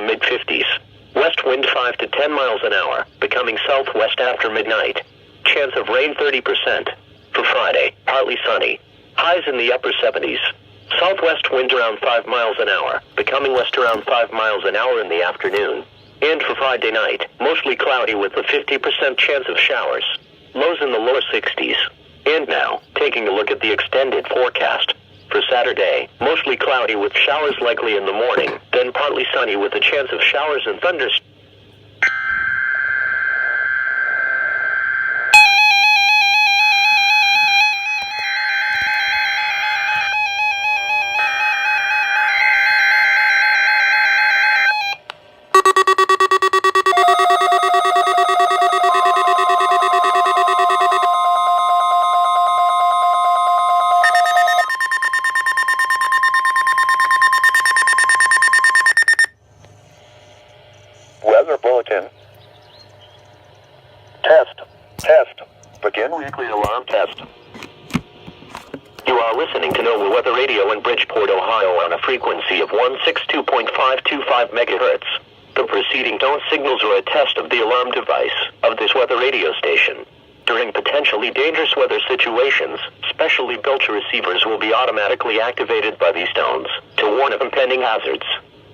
mid-50s. West wind 5 to 10 miles an hour, becoming southwest after midnight. Chance of rain 30%. For Friday, partly sunny. Highs in the upper 70s. Southwest wind around 5 miles an hour, becoming west around 5 miles an hour in the afternoon. And for Friday night, mostly cloudy with a 50% chance of showers. Lows in the lower 60s. And now, taking a look at the extended forecast. For Saturday, mostly cloudy with showers likely in the morning, then partly sunny with a chance of showers and thunderstorms. Weather bulletin. Test. Begin weekly alarm test. You are listening to NOAA Weather Radio in Bridgeport, Ohio on a frequency of 162.525 megahertz. The preceding tone signals are a test of the alarm device of this weather radio station. During potentially dangerous weather situations, specially built receivers will be automatically activated by these tones to warn of impending hazards.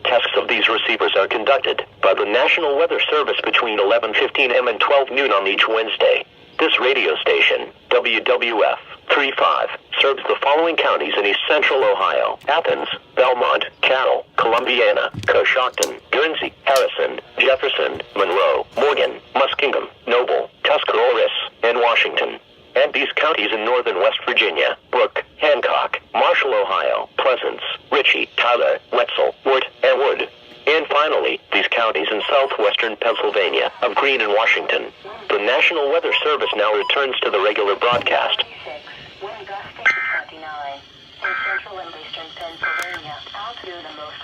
Tests of these receivers are conducted by the National Weather Service between 11:15 a.m. and 12 noon on each Wednesday. This radio station, WWF35, serves the following counties in east central Ohio: Athens, Belmont, Carroll, Columbiana, Coshocton, Guernsey, Harrison, Jefferson, Monroe, Morgan, Muskingum, Noble, Tuscarawas, and Washington. And these counties in northern West Virginia: Brooke, Hancock, Marshall, Ohio, Pleasants, Ritchie, Tyler, Wetzel, Wirt, and Wood. And finally, these counties in southwestern Pennsylvania of Greene and Washington. The National Weather Service now returns to the regular broadcast. Wind gusting to 29. In central and eastern Pennsylvania, altitude the most